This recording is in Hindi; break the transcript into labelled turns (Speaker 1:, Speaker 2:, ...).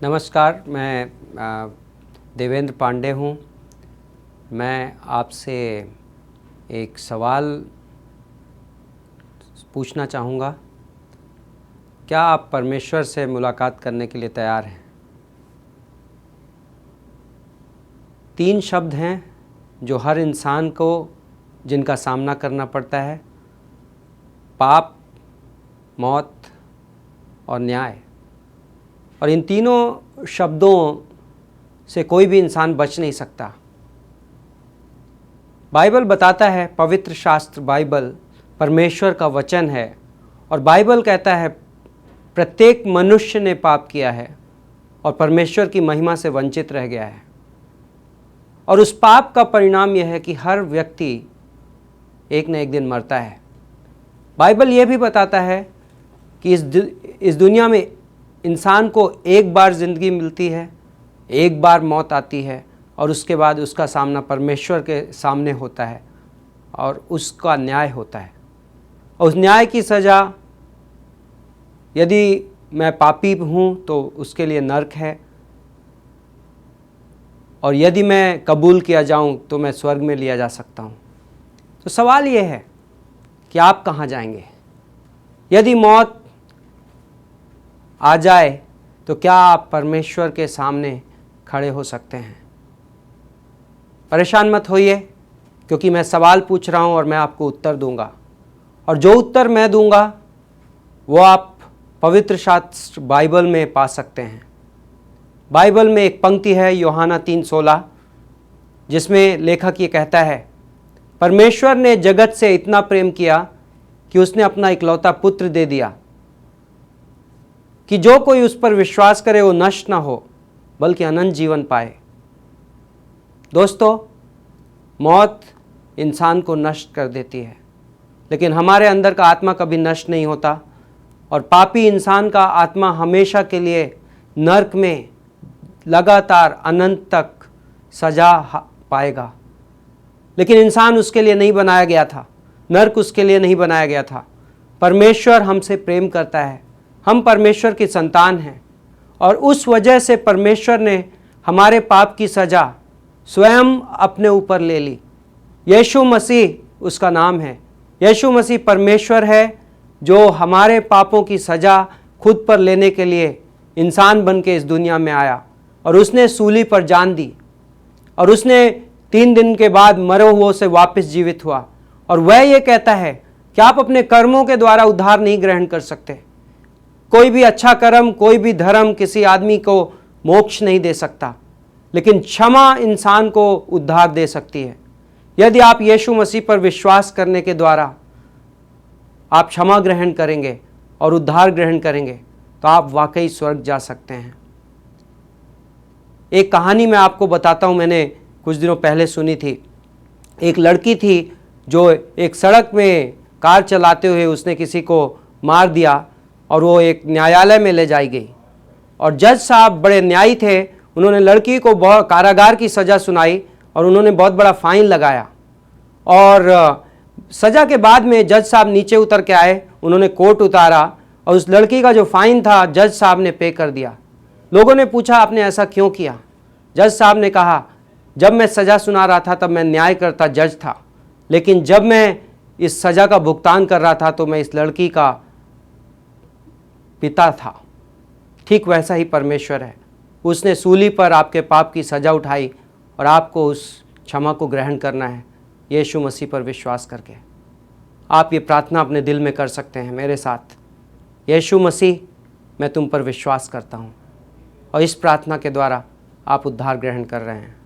Speaker 1: नमस्कार, मैं देवेंद्र पांडे हूँ। मैं आपसे एक सवाल पूछना चाहूँगा। क्या आप परमेश्वर से मुलाकात करने के लिए तैयार हैं? 3 शब्द हैं जो हर इंसान को जिनका सामना करना पड़ता है: पाप, मौत और न्याय। और इन तीनों शब्दों से कोई भी इंसान बच नहीं सकता। बाइबल बताता है, पवित्र शास्त्र बाइबल परमेश्वर का वचन है, और बाइबल कहता है प्रत्येक मनुष्य ने पाप किया है और परमेश्वर की महिमा से वंचित रह गया है। और उस पाप का परिणाम यह है कि हर व्यक्ति एक न एक दिन मरता है। बाइबल यह भी बताता है कि इस दुनिया में इंसान को एक बार ज़िंदगी मिलती है, एक बार मौत आती है, और उसके बाद उसका सामना परमेश्वर के सामने होता है और उसका न्याय होता है। और उस न्याय की सज़ा, यदि मैं पापी हूँ तो उसके लिए नरक है, और यदि मैं कबूल किया जाऊँ तो मैं स्वर्ग में लिया जा सकता हूँ। तो सवाल ये है कि आप कहाँ जाएंगे? यदि मौत आ जाए तो क्या आप परमेश्वर के सामने खड़े हो सकते हैं? परेशान मत होइए, क्योंकि मैं सवाल पूछ रहा हूं और मैं आपको उत्तर दूंगा। और जो उत्तर मैं दूंगा वो आप पवित्र शास्त्र बाइबल में पा सकते हैं। बाइबल में एक पंक्ति है, यूहन्ना 3:16, जिसमें लेखक ये कहता है, परमेश्वर ने जगत से इतना प्रेम किया कि उसने अपना इकलौता पुत्र दे दिया, कि जो कोई उस पर विश्वास करे वो नष्ट ना हो बल्कि अनंत जीवन पाए। दोस्तों, मौत इंसान को नष्ट कर देती है, लेकिन हमारे अंदर का आत्मा कभी नष्ट नहीं होता, और पापी इंसान का आत्मा हमेशा के लिए नरक में लगातार अनंत तक सजा पाएगा। लेकिन इंसान उसके लिए नहीं बनाया गया था, नरक उसके लिए नहीं बनाया गया था। परमेश्वर हमसे प्रेम करता है, हम परमेश्वर की संतान हैं, और उस वजह से परमेश्वर ने हमारे पाप की सज़ा स्वयं अपने ऊपर ले ली। यीशु मसीह उसका नाम है। यीशु मसीह परमेश्वर है जो हमारे पापों की सज़ा खुद पर लेने के लिए इंसान बन के इस दुनिया में आया, और उसने सूली पर जान दी, और उसने 3 दिन के बाद मरे हुओं से वापस जीवित हुआ। और वह ये कहता है कि आप अपने कर्मों के द्वारा उद्धार नहीं ग्रहण कर सकते। कोई भी अच्छा कर्म, कोई भी धर्म किसी आदमी को मोक्ष नहीं दे सकता, लेकिन क्षमा इंसान को उद्धार दे सकती है। यदि आप यीशु मसीह पर विश्वास करने के द्वारा आप क्षमा ग्रहण करेंगे और उद्धार ग्रहण करेंगे, तो आप वाकई स्वर्ग जा सकते हैं। एक कहानी मैं आपको बताता हूँ, मैंने कुछ दिनों पहले सुनी थी। एक लड़की थी जो एक सड़क में कार चलाते हुए उसने किसी को मार दिया, और वो एक न्यायालय में ले जाई गई। और जज साहब बड़े न्यायी थे, उन्होंने लड़की को बहुत कारागार की सज़ा सुनाई, और उन्होंने बहुत बड़ा फाइन लगाया। और सज़ा के बाद में जज साहब नीचे उतर के आए, उन्होंने कोट उतारा, और उस लड़की का जो फाइन था जज साहब ने पे कर दिया। लोगों ने पूछा, आपने ऐसा क्यों किया? जज साहब ने कहा, जब मैं सज़ा सुना रहा था तब मैं न्याय करता जज था, लेकिन जब मैं इस सज़ा का भुगतान कर रहा था तो मैं इस लड़की का पिता था। ठीक वैसा ही परमेश्वर है। उसने सूली पर आपके पाप की सज़ा उठाई, और आपको उस क्षमा को ग्रहण करना है यीशु मसीह पर विश्वास करके। आप ये प्रार्थना अपने दिल में कर सकते हैं मेरे साथ। यीशु मसीह, मैं तुम पर विश्वास करता हूँ, और इस प्रार्थना के द्वारा आप उद्धार ग्रहण कर रहे हैं।